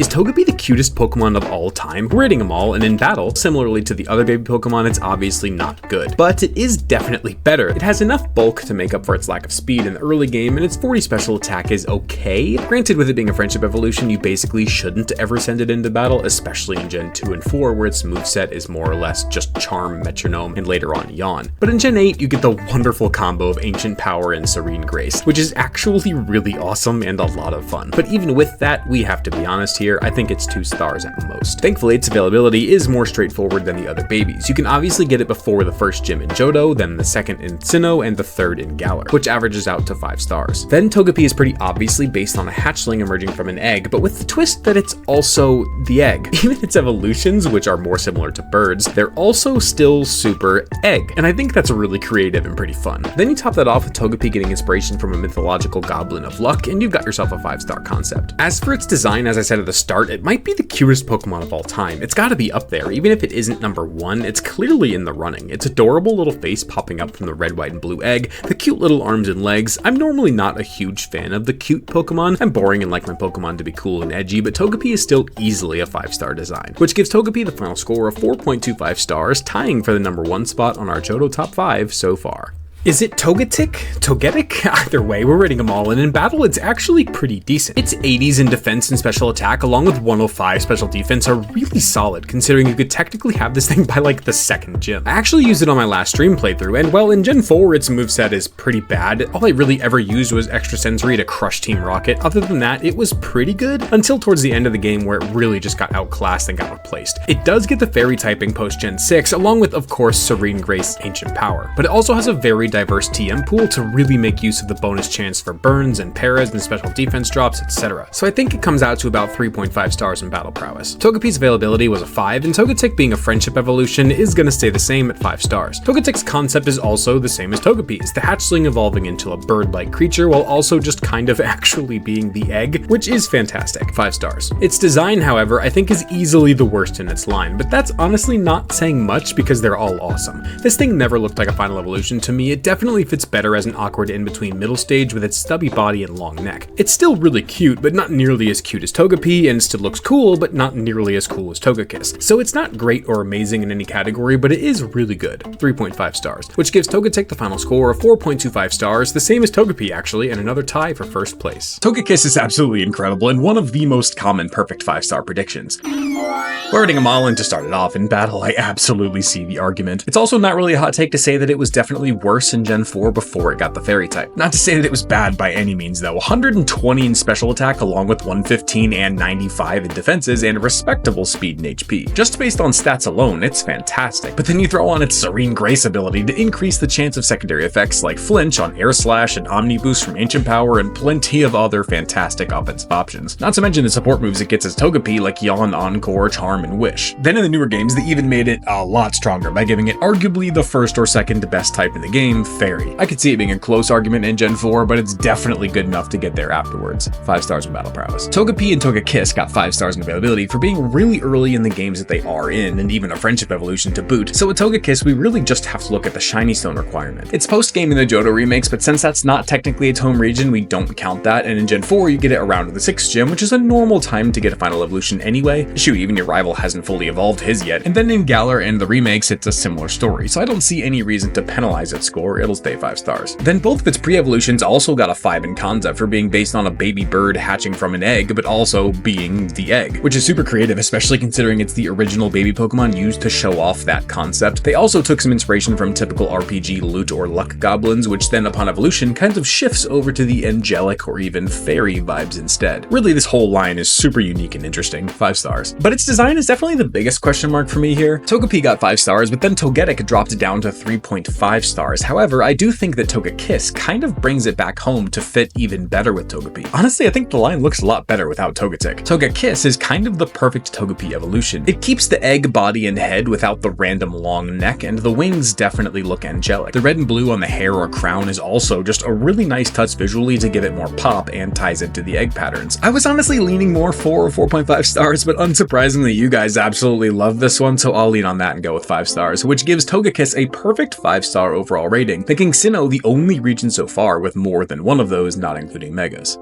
Is Togepi the cutest Pokemon of all time? We're rating them all, and in battle, similarly to the other baby Pokemon, it's obviously not good. But it is definitely better. It has enough bulk to make up for its lack of speed in the early game, and its 40 special attack is okay. Granted, with it being a friendship evolution, you basically shouldn't ever send it into battle, especially in Gen 2 and 4, where its moveset is more or less just Charm, Metronome, and later on Yawn. But in Gen 8, you get the wonderful combo of Ancient Power and Serene Grace, which is actually really awesome and a lot of fun. But even with that, we have to be honest here, I think it's 2 stars at most. Thankfully, its availability is more straightforward than the other babies. You can obviously get it before the first gym in Johto, then the second in Sinnoh, and the third in Galar, which averages out to 5 stars. Then Togepi is pretty obviously based on a hatchling emerging from an egg, but with the twist that it's also the egg. Even its evolutions, which are more similar to birds, they're also still super egg, and I think that's really creative and pretty fun. Then you top that off with Togepi getting inspiration from a mythological goblin of luck, and you've got yourself a 5-star concept. As for its design, as I said at the start, it might be the cutest Pokemon of all time. It's gotta be up there. Even if it isn't number 1, it's clearly in the running. Its adorable little face popping up from the red, white, and blue egg, the cute little arms and legs. I'm normally not a huge fan of the cute Pokemon. I'm boring and like my Pokemon to be cool and edgy, but Togepi is still easily a 5-star design, which gives Togepi the final score of 4.25 stars, tying for the number 1 spot on our Johto top 5 so far. Is it Togetic? Togetic? Either way, we're rating them all, and in battle, it's actually pretty decent. Its 80s in defense and special attack, along with 105 special defense, are really solid, considering you could technically have this thing by like the second gym. I actually used it on my last stream playthrough, and well, in Gen 4, its moveset is pretty bad. All I really ever used was Extra Sensory to crush Team Rocket. Other than that, it was pretty good, until towards the end of the game where it really just got outclassed and got replaced. It does get the Fairy typing post Gen 6, along with, of course, Serene Grace, Ancient Power, but it also has a very diverse TM pool to really make use of the bonus chance for burns and paras and special defense drops, etc. So I think it comes out to about 3.5 stars in battle prowess. Togepi's availability was a 5, and Togetic being a friendship evolution is gonna stay the same at 5 stars. Togetic's concept is also the same as Togepi's, the hatchling evolving into a bird-like creature while also just kind of actually being the egg, which is fantastic, 5 stars. Its design, however, I think is easily the worst in its line, but that's honestly not saying much because they're all awesome. This thing never looked like a final evolution to me. It definitely fits better as an awkward in-between middle stage with its stubby body and long neck. It's still really cute, but not nearly as cute as Togepi, and still looks cool, but not nearly as cool as Togekiss. So it's not great or amazing in any category, but it is really good, 3.5 stars, which gives Togetic the final score of 4.25 stars, the same as Togepi actually, and another tie for first place. Togekiss is absolutely incredible, and one of the most common perfect 5-star predictions. We're rating them all, and to start it off, in battle, I absolutely see the argument. It's also not really a hot take to say that it was definitely worse in Gen 4 before it got the Fairy type. Not to say that it was bad by any means though. 120 in special attack along with 115 and 95 in defenses and respectable speed and HP. Just based on stats alone, it's fantastic. But then you throw on its Serene Grace ability to increase the chance of secondary effects like Flinch on Air Slash and Omni Boost from Ancient Power and plenty of other fantastic offensive options. Not to mention the support moves it gets as Togepi like Yawn, Encore, Charm, and Wish. Then in the newer games, they even made it a lot stronger by giving it arguably the first or second best type in the game, Fairy. I could see it being a close argument in Gen 4, but it's definitely good enough to get there afterwards. 5 stars in battle prowess. Togepi and Togekiss got 5 stars in availability for being really early in the games that they are in, and even a friendship evolution to boot. So with Togekiss, we really just have to look at the Shiny Stone requirement. It's post-game in the Johto remakes, but since that's not technically its home region, we don't count that, and in Gen 4, you get it around the 6th gym, which is a normal time to get a final evolution anyway. Shoot, even your rival hasn't fully evolved his yet. And then in Galar and the remakes, it's a similar story, so I don't see any reason to penalize its score. It'll stay 5 stars. Then both of its pre-evolutions also got a 5 in concept for being based on a baby bird hatching from an egg, but also being the egg, which is super creative, especially considering it's the original baby Pokemon used to show off that concept. They also took some inspiration from typical RPG loot or luck goblins, which then upon evolution kind of shifts over to the angelic or even fairy vibes instead. Really, this whole line is super unique and interesting, 5 stars. But its design is definitely the biggest question mark for me here. Togepi got 5 stars, but then Togetic dropped down to 3.5 stars. However, I do think that Togekiss kind of brings it back home to fit even better with Togepi. Honestly, I think the line looks a lot better without Togetic. Togekiss is kind of the perfect Togepi evolution. It keeps the egg body and head without the random long neck, and the wings definitely look angelic. The red and blue on the hair or crown is also just a really nice touch visually to give it more pop and ties into the egg patterns. I was honestly leaning more for 4.5 stars, but unsurprisingly, you guys absolutely love this one, so I'll lean on that and go with 5 stars, which gives Togekiss a perfect 5-star overall rating, making Sinnoh the only region so far with more than one of those, not including Megas.